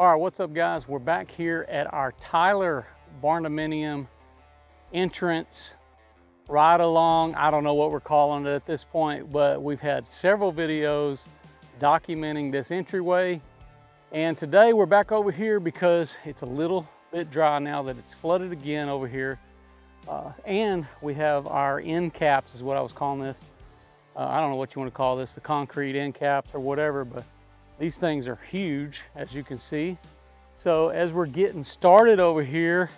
All right, what's up guys? We're back here at our Tyler Barndominium entrance ride along. I don't know what we're calling it at this point, but we've had several videos documenting this entryway. And today we're back over here because it's a little bit dry now that it's flooded again over here. And we have our end caps is what I was calling this. I don't know what you want to call this, the concrete end caps or whatever, but these things are huge, as you can see. So as we're getting started over here,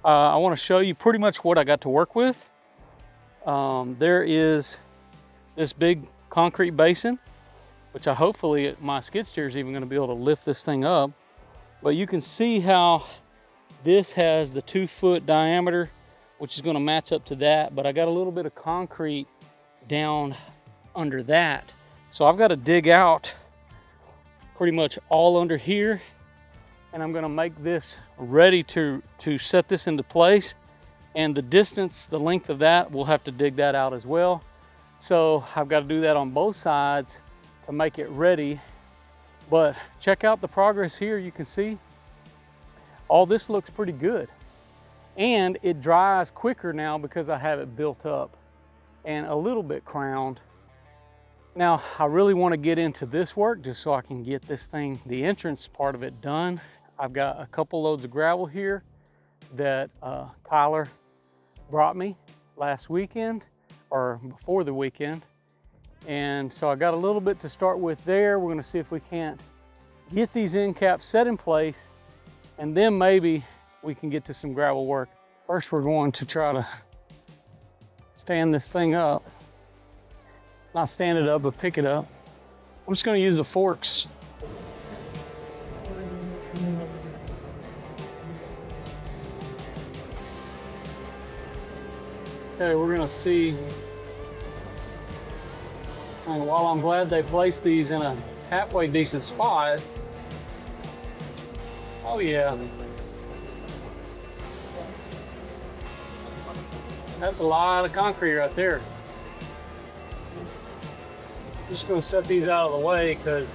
I want to show you pretty much what I got to work with. There is this big concrete basin, which hopefully my skid steer is even going to be able to lift this thing up. But you can see how this has the 2-foot diameter, which is going to match up to that. But I got a little bit of concrete down under that. So I've got to dig out pretty much all under here, and I'm going to make this ready to set this into place. And the distance, the length of that, we'll have to dig that out as well. So I've got to do that on both sides to make it ready. But check out the progress here. You can see all this looks pretty good, and it dries quicker now because I have it built up and a little bit crowned. Now, I really want to get into this work just so I can get this thing, the entrance part of it, done. I've got a couple loads of gravel here that Tyler brought me last weekend or before the weekend. And so I got a little bit to start with there. We're going to see if we can't get these end caps set in place, and then maybe we can get to some gravel work. First, we're going to try to stand this thing up. Not stand it up, but pick it up. I'm just going to use the forks. Okay, we're going to see. And while I'm glad they placed these in a halfway decent spot, oh yeah, that's a lot of concrete right there. I'm just going to set these out of the way because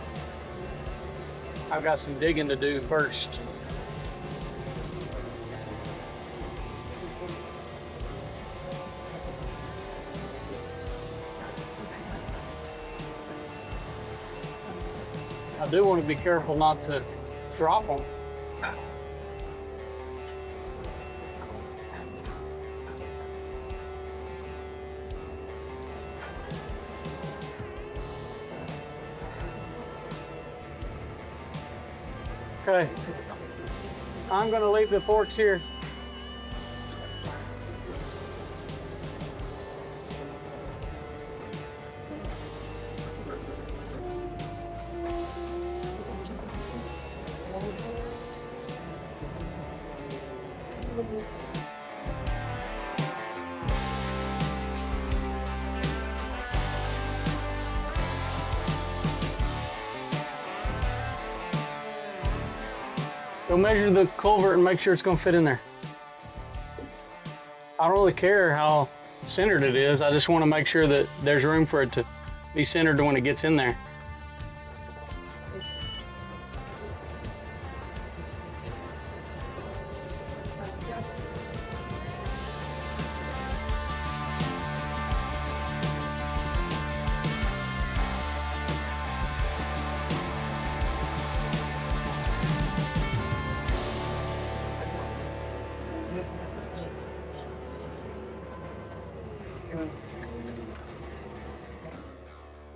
I've got some digging to do first. I do want to be careful not to drop them. Okay, I'm going to leave the forks here. Go measure the culvert and make sure it's going to fit in there. I don't really care how centered it is. I just want to make sure that there's room for it to be centered when it gets in there.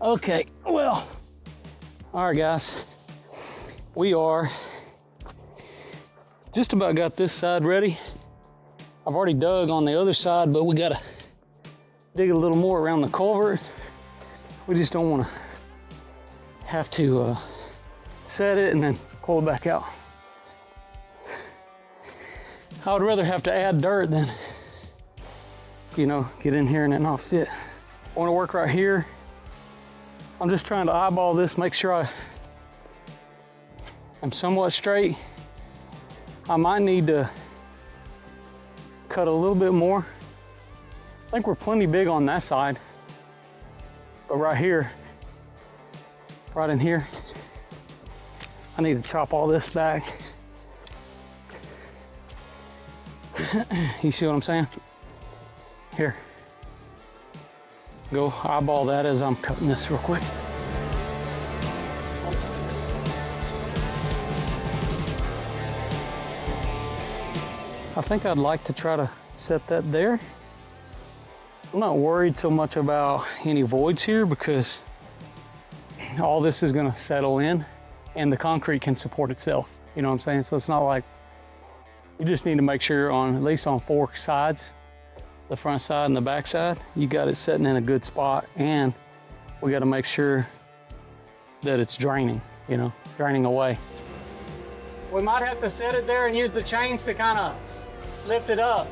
Okay, well, all right guys, we are just about got this side ready. I've already dug on the other side, but we gotta dig a little more around the culvert. We just don't wanna have to set it and then pull it back out. I would rather have to add dirt than, you know, get in here and it not fit. I wanna work right here. I'm just trying to eyeball this, make sure I'm somewhat straight. I might need to cut a little bit more. I think we're plenty big on that side. But right here, right in here, I I need to chop all this back. You see what I'm saying? Here. Go eyeball that as I'm cutting this real quick. I think I'd like to try to set that there. I'm not worried so much about any voids here because all this is gonna settle in and the concrete can support itself. You know what I'm saying? So it's not like, you just need to make sure on, at least on 4 sides, the front side and the back side, you got it sitting in a good spot, and we got to make sure that it's draining, you know, draining away. We might have to set it there and use the chains to kind of lift it up.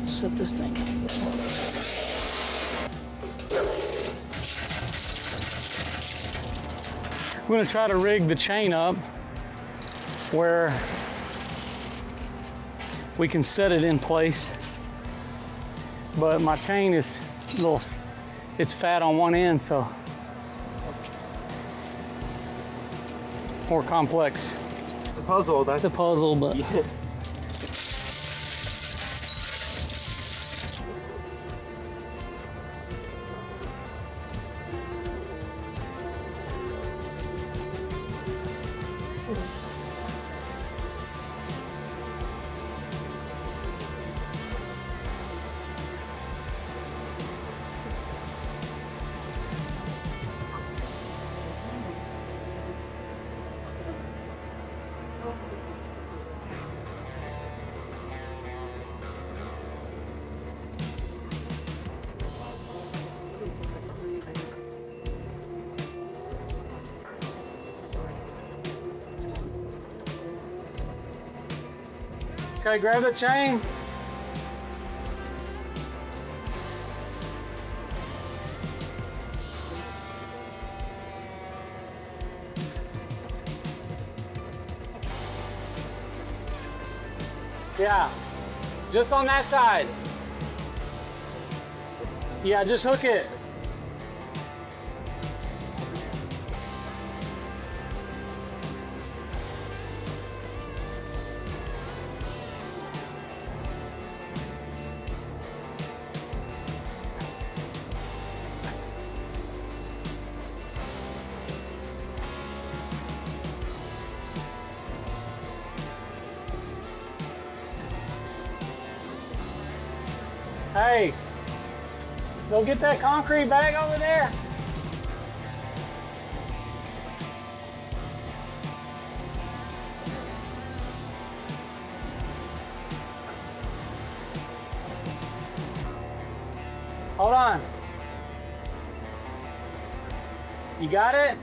Set this thing. We're going to try to rig the chain up where we can set it in place, but my chain is a little, it's fat on one end, so more complex. It's a puzzle. It's a puzzle, but yeah. okay, grab the chain. Yeah, just on that side. Yeah, just hook it. Hey, go get that concrete bag over there. Hold on. You got it?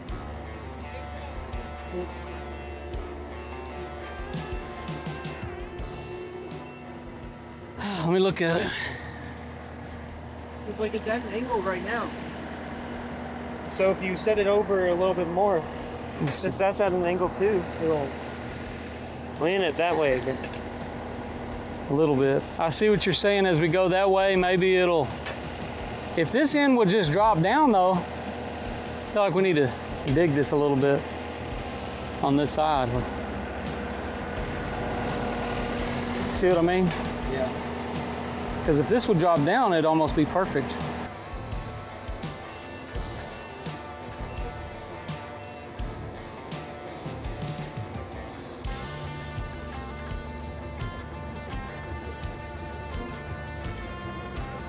Let me look at it. It's like it's at an angle right now. So if you set it over a little bit more, since that's at an angle too, it'll lean it that way again. A little bit. I see what you're saying. As we go that way, maybe it'll, if this end would just drop down though, I feel like we need to dig this a little bit on this side. See what I mean? Yeah. Because if this would drop down, it'd almost be perfect.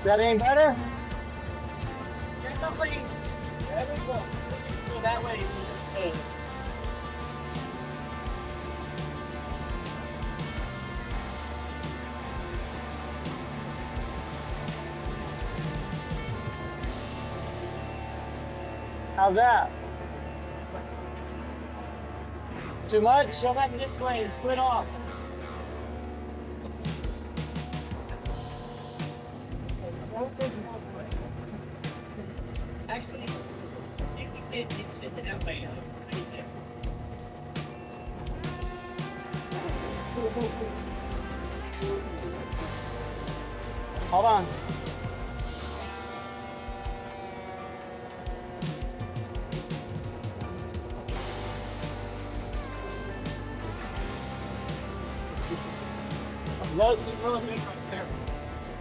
That ain't better? Definitely. There we go. So that way. How's that? Too much? Shove that this way and split off. Actually, see if we can't get it that way. Hold on. really big right there.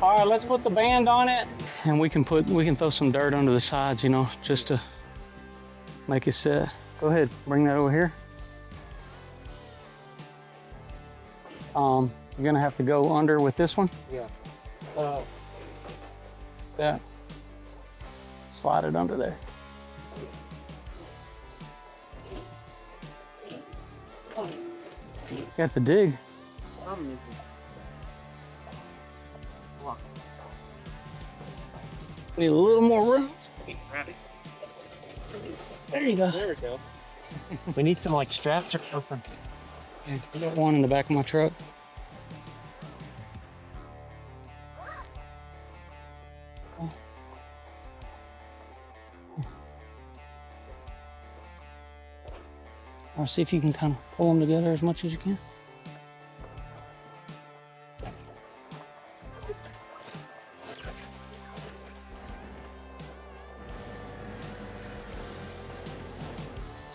All right, let's put the band on it, and we can throw some dirt under the sides, you know, just to make it set. Go ahead, bring that over here. You're gonna have to go under with this one. Yeah. That. Slide it under there. You have to dig. Need a little more room. There you go. There we go. We need some like straps or something. I got one in the back of my truck. Or see if you can kind of pull them together as much as you can.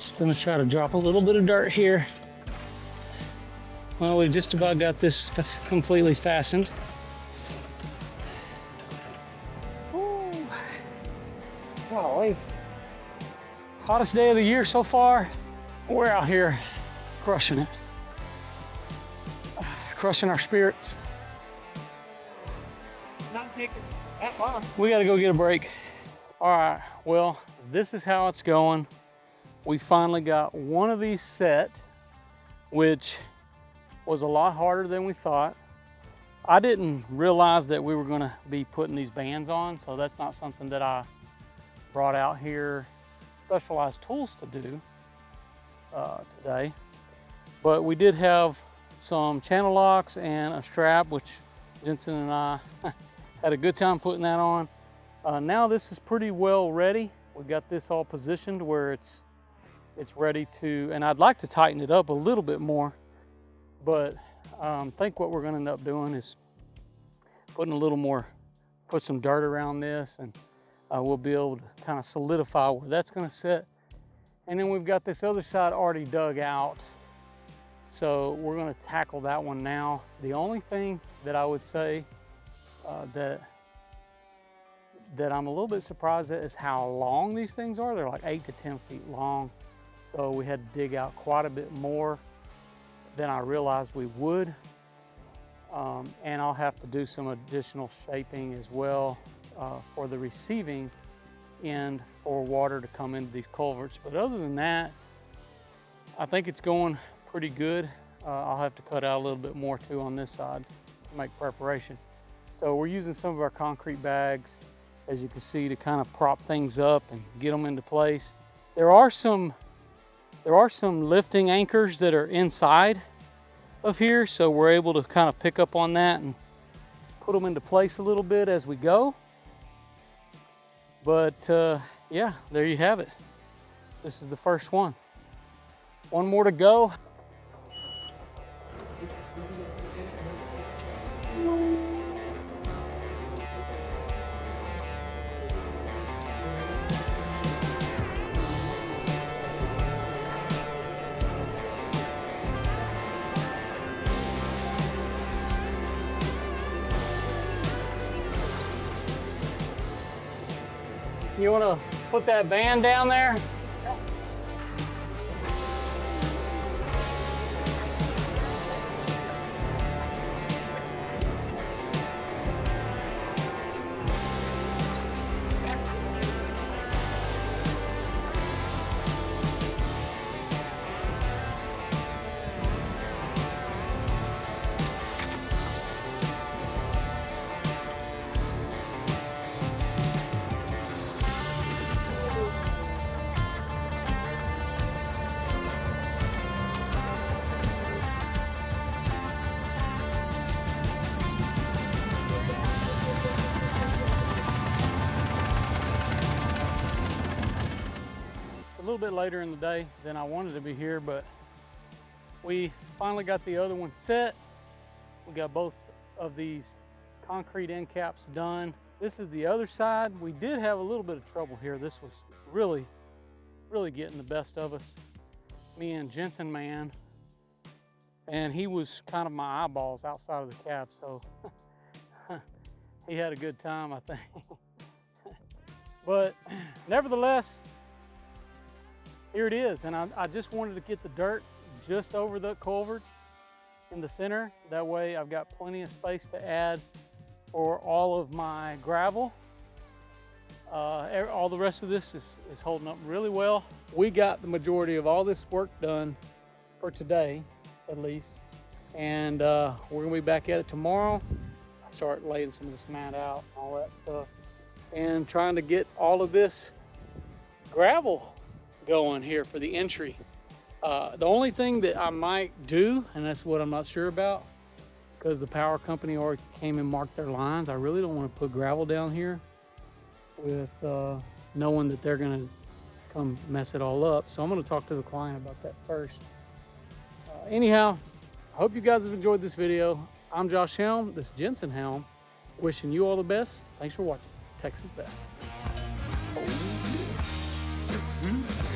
Just gonna try to drop a little bit of dirt here. Well, we just about got this completely fastened. Ooh. Golly. Hottest day of the year so far. We're out here crushing it. Crushing our spirits. Not taking that long. We gotta go get a break. All right, well, this is how it's going. We finally got one of these set, which was a lot harder than we thought. I didn't realize that we were gonna be putting these bands on, so that's not something that I brought out here specialized tools to do today. But we did have some channel locks and a strap, which Jensen and I had a good time putting that on. Now this is pretty well ready. We got this all positioned where it's ready to, and I'd like to tighten it up a little bit more, but I think what we're gonna end up doing is putting a little more, put some dirt around this, and we'll be able to kind of solidify where that's gonna sit. And then we've got this other side already dug out. So we're gonna tackle that one now. The only thing that I would say that I'm a little bit surprised at is how long these things are. They're like 8 to 10 feet long. So we had to dig out quite a bit more than I realized we would. And I'll have to do some additional shaping as well for the receiving end for water to come into these culverts. But other than that, I think it's going pretty good. I'll have to cut out a little bit more too on this side to make preparation. So we're using some of our concrete bags, as you can see, to kind of prop things up and get them into place. There are some lifting anchors that are inside of here, so we're able to kind of pick up on that and put them into place a little bit as we go. But yeah, there you have it. This is the first one. One more to go. You want to put that band down there? A little bit later in the day than I wanted to be here, but we finally got the other one set. We got both of these concrete end caps done. This is the other side. We did have a little bit of trouble here. This was really getting the best of us. Me and Jensen man and he was kind of my eyeballs outside of the cab, so he had a good time, I think. But nevertheless, here it is. And I just wanted to get the dirt just over the culvert in the center. That way I've got plenty of space to add for all of my gravel. All the rest of this is holding up really well. We got the majority of all this work done for today, at least. And we're gonna be back at it tomorrow. Start laying some of this mat out and all that stuff. And trying to get all of this gravel going here for the entry. The only thing that I might do, and that's what I'm not sure about, because the power company already came and marked their lines, I really don't want to put gravel down here with knowing that they're going to come mess it all up. So I'm going to talk to the client about that first. Anyhow, I hope you guys have enjoyed this video. I'm Josh Helm. This is Jensen Helm. Wishing you all the best. Thanks for watching. Texas Best. Oh, yeah. Texas Best.